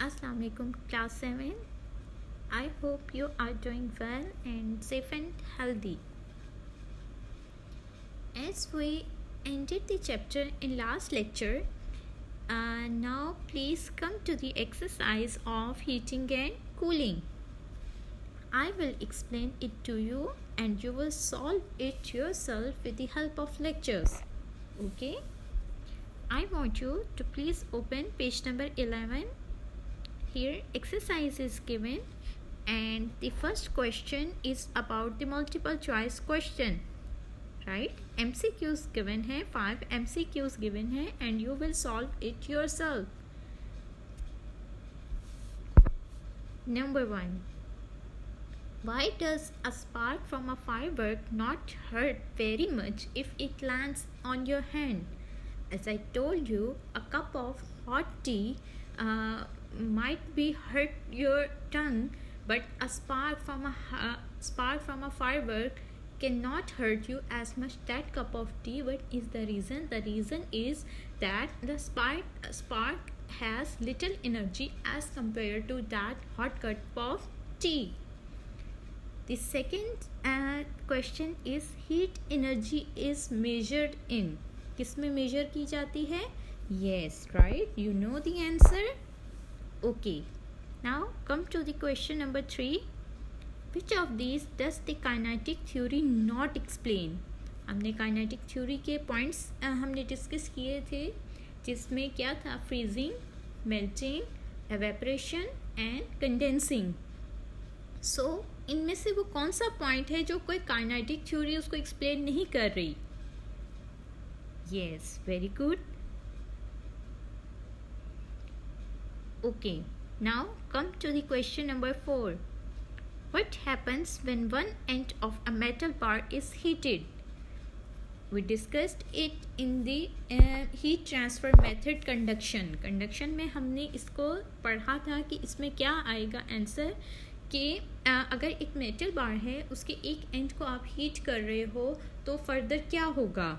Assalamu alaikum class 7. I hope you are doing well and safe and healthy. As we ended the chapter in last lecture, now please come to the exercise of heating and cooling. I will explain it to you and you will solve it yourself with the help of lectures. Okay? I want you to please open page number 11. Here exercise is given and the first question is about the multiple choice question, right? MCQs given hai, 5 MCQs given hai and you will solve it yourself. Number 1. Why does a spark from a firework not hurt very much if it lands on your hand? As I told you, a cup of hot tea might be hurt your tongue, but a spark from a firework cannot hurt you as much that cup of tea. What is the reason? The reason is that the spark has little energy as compared to that hot cup of tea. The second question is heat energy is measured in. किसमें measure की जाती है? Yes, right. You know the answer. Okay. Now come to the question number 3. Which of these does the kinetic theory not explain? हमने kinetic theory के points हमने discuss किए थे, जिसमें क्या था? Freezing, melting, evaporation and condensing. So इनमें से वो कौन सा point है जो कोई kinetic theory उसको explain नहीं कर रही? Yes, very good. Okay, now come to the question number 4. What happens when one end of a metal bar is heated? We discussed it in the heat transfer method conduction. Conduction में हमने इसको पढ़ा था कि इसमें क्या आएगा answer, कि अगर एक मेटल बार है उसके एक एंड को आप हीट कर रहे हो तो फर्दर क्या होगा.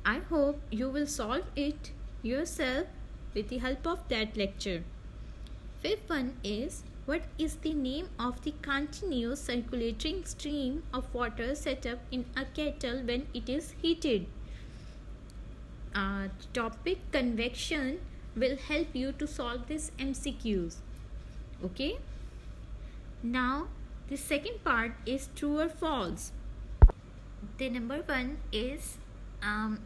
I hope you will solve it yourself with the help of that lecture. Fifth one is, what is the name of the continuous circulating stream of water set up in a kettle when it is heated? Topic convection will help you to solve this MCQs. Okay. Now the second part is true or false. The number 1 is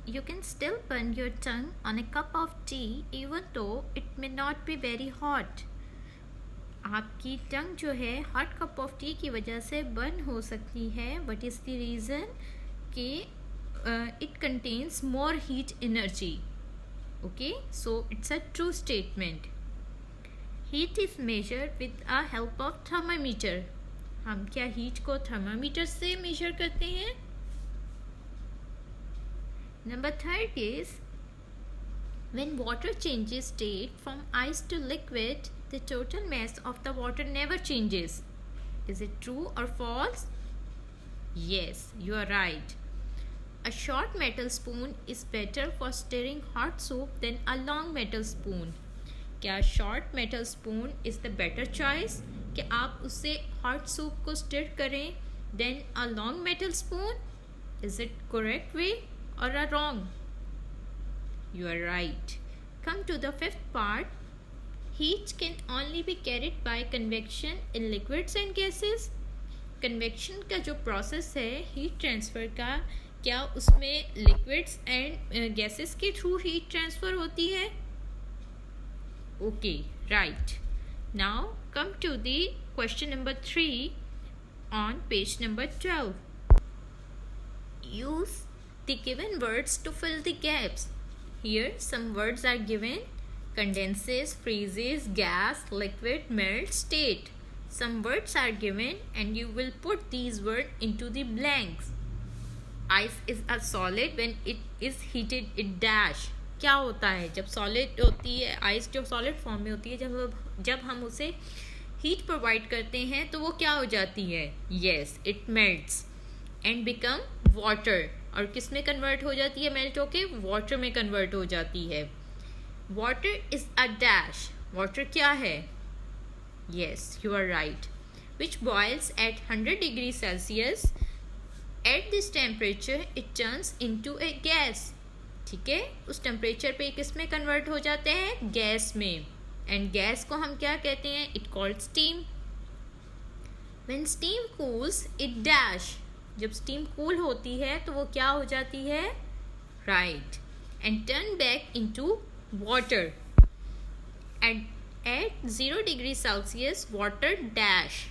you can still burn your tongue on a cup of tea even though it may not be very hot. आपकी टंग जो है hot cup of T की वजह से burn हो सकती है. What is the reason? कि it contains more heat energy. Okay, so it's a true statement. Heat is measured with a help of thermometer. हम क्या हीट को थर्मामीटर से मेजर करते हैं? Number 3 is, when water changes state from ice to liquid, the total mass of the water never changes. Is it true or false? Yes, you are right. A short metal spoon is better for stirring hot soup than a long metal spoon. क्या short metal spoon is the better choice कि आप उससे hot soup को stir करें than a long metal spoon? Is it correct way or a wrong? You are right. Come to the fifth part. Heat can only be carried by convection in liquids and gases. Convection का जो process है heat transfer का, क्या उसमें liquids and gases के through heat transfer होती है? Okay, right. Now come to the question number 3 on page number 12. Use the given words to fill the gaps. Here some words are given: condenses, freezes, gas, liquid, melt, state. Some words are given and you will put these words into the blanks. Ice is a solid when it is heated, it dash. क्या होता है जब solid होती है? Ice जो solid form में होती है, जब हम उसे हीट प्रोवाइड करते हैं तो वो क्या हो जाती है? Yes, it melts and become water. और किस में कन्वर्ट हो जाती है? मेल्ट होके वाटर में कन्वर्ट हो जाती है. Water is a dash. Water क्या है? Yes, you are right. Which boils at 100 degree Celsius. At this temperature it turns into a gas. ठीक है, उस टेम्परेचर पे किस में कन्वर्ट हो जाते हैं? गैस में. एंड गैस को हम क्या कहते हैं? It called steam. When steam cools it dash. जब स्टीम कूल होती है तो वो क्या हो जाती है? Right. And turn back into water. At 0 degree Celsius water dash.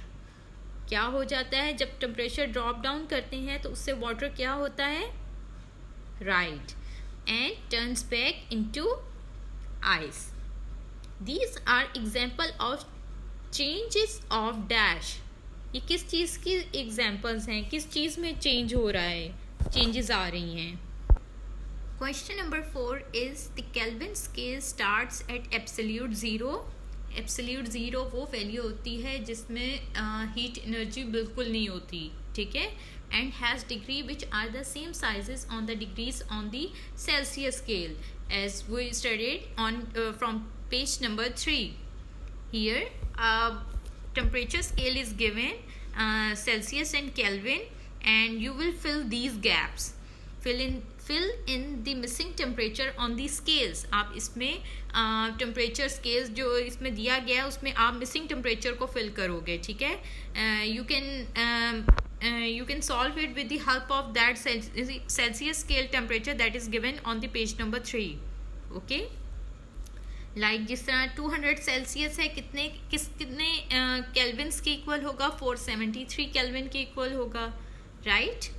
क्या हो जाता है जब टेम्परेचर ड्रॉप डाउन करते हैं तो उससे वाटर क्या होता है? Right. And turns back into ice. These are example of changes of dash. ये किस चीज़ की एग्जाम्पल्स हैं? किस चीज़ में चेंज हो रहा है, चेंजेस आ रही हैं? Question number 4 is the Kelvin scale starts at absolute zero. Absolute zero वो वैल्यू होती है जिसमें हीट एनर्जी बिल्कुल नहीं होती. ठीक है. And has degree which are the same sizes on the degrees on the Celsius scale as we studied on from page number 3. Here temperature scale is given, Celsius and Kelvin, and you will fill these gaps. Fill in the missing temperature on the scales. आप इसमें temperature scales जो इसमें दिया गया है उसमें आप missing temperature को fill करोगे. ठीक है. You can solve it with the help of that Celsius scale temperature that is given on the page number 3. Okay. Like जिस तरह 200 सेल्सियस है कितने केल्विन्स के इक्वल होगा? 473 केल्विन के इक्वल होगा. Right.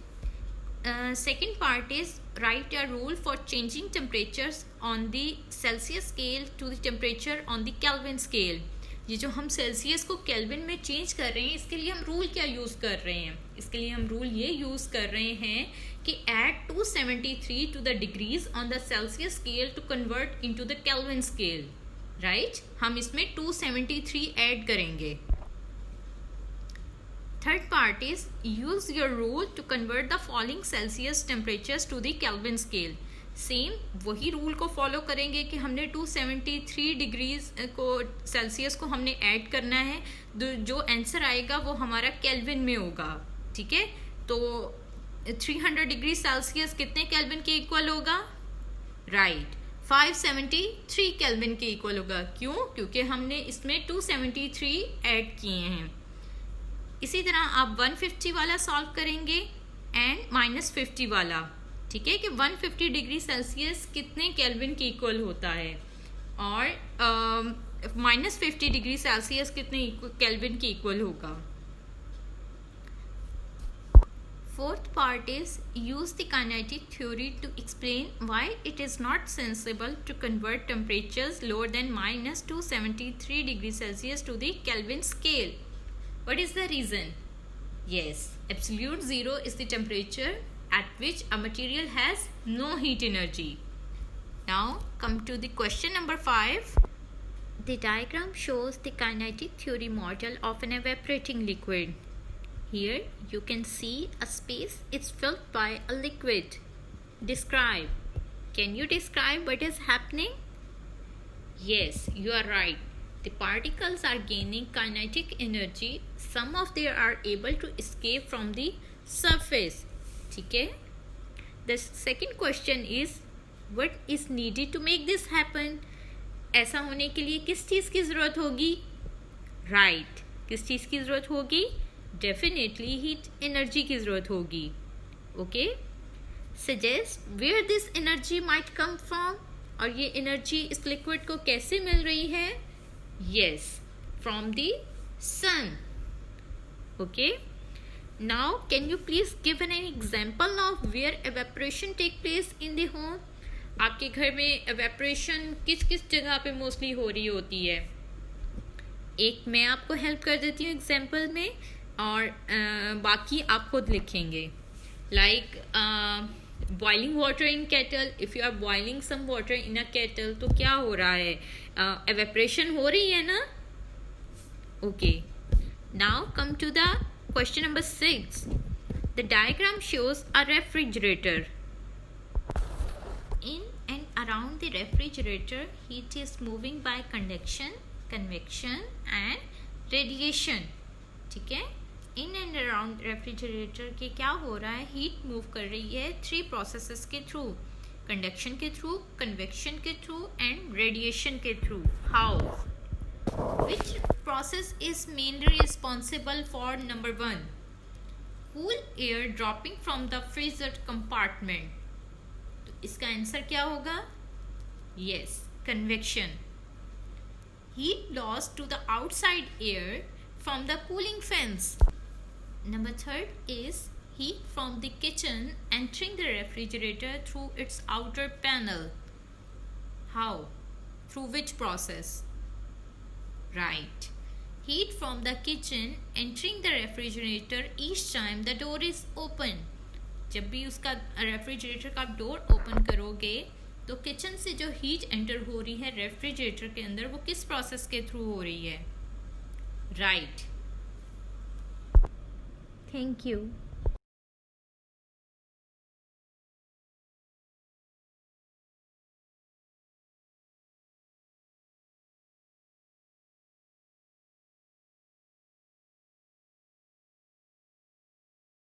Second part is write a rule for changing temperatures on the Celsius scale to the temperature on the Kelvin scale. ये जो हम सेल्सियस को केल्विन में चेंज कर रहे हैं इसके लिए हम रूल क्या यूज़ कर रहे हैं? इसके लिए हम रूल ये यूज़ कर रहे हैं कि add 273 to the degrees on the Celsius scale to convert into the Kelvin scale. Right. हम इसमें 273 ऐड करेंगे. Third part is use your rule to convert the following Celsius temperatures to the Kelvin scale. Same वही rule को follow करेंगे कि हमने 273 degrees को Celsius को हमने ऐड करना है. जो आंसर आएगा वो हमारा केल्विन में होगा. ठीक है. तो 300 डिग्री सेल्सियस कितने केल्विन के इक्वल होगा? राइट. 573 केल्विन के इक्वल होगा. क्यों? क्योंकि हमने इसमें 273 ऐड किए हैं. इसी तरह आप 150 वाला सॉल्व करेंगे एंड -50 वाला. ठीक है कि 150 डिग्री सेल्सियस कितने केल्विन के इक्वल होता है और -50 डिग्री सेल्सियस कितने केल्विन के इक्वल होगा. Fourth part is use the kinetic theory to explain why it is not sensible to convert temperatures lower than -273 degrees Celsius to the Kelvin scale. What is the reason? Yes, absolute zero is the temperature at which a material has no heat energy. Now come to the question number 5. The diagram shows the kinetic theory model of an evaporating liquid. Here you can see a space is filled by a liquid. Describe. Can you describe what is happening? Yes, you are right. The particles are gaining kinetic energy. Some of them are able to escape from the surface. ठीक है. The second question is what is needed to make this happen? ऐसा होने के लिए किस चीज़ की ज़रूरत होगी? Right. किस चीज़ की ज़रूरत होगी? Definitely heat energy की ज़रूरत होगी. Okay. Suggest where this energy might come from. और ये energy इस liquid को कैसे मिल रही है? Yes, from the sun. Okay. Now can you please give an example of where evaporation take place in the home? आपके घर में evaporation किस किस जगह पे मोस्टली हो रही होती है? एक मैं आपको हेल्प कर देती हूँ एग्जाम्पल में और बाकी आप खुद लिखेंगे. Like boiling water in kettle. If you are boiling some water in a kettle तो क्या हो रहा है? एवेपरेशन हो रही है ना. Okay. Now come to the question number 6. The diagram shows a refrigerator. In and around the refrigerator, heat is moving by conduction, convection and radiation. ठीक है, इन एंड अराउंड रेफ्रिजरेटर के क्या हो रहा है, हीट मूव कर रही है 3 प्रोसेसेस के थ्रू, कंडक्शन के थ्रू, कन्वेक्शन के थ्रू एंड रेडिएशन के through. How? Which process is mainly responsible for number 1? Cool air dropping from the freezer compartment. तो इसका आंसर क्या होगा? Yes, convection. Heat loss to the outside air from the cooling fans. Number 3 is heat from the kitchen entering the refrigerator through its outer panel. How? Through which process? Right. Heat from the kitchen entering the refrigerator each time the door is open. जब भी उसका refrigerator का door open करोगे तो kitchen से जो heat enter हो रही है रेफ्रिजरेटर के अंदर, वो किस प्रोसेस के थ्रू हो रही है? राइट. Thank you.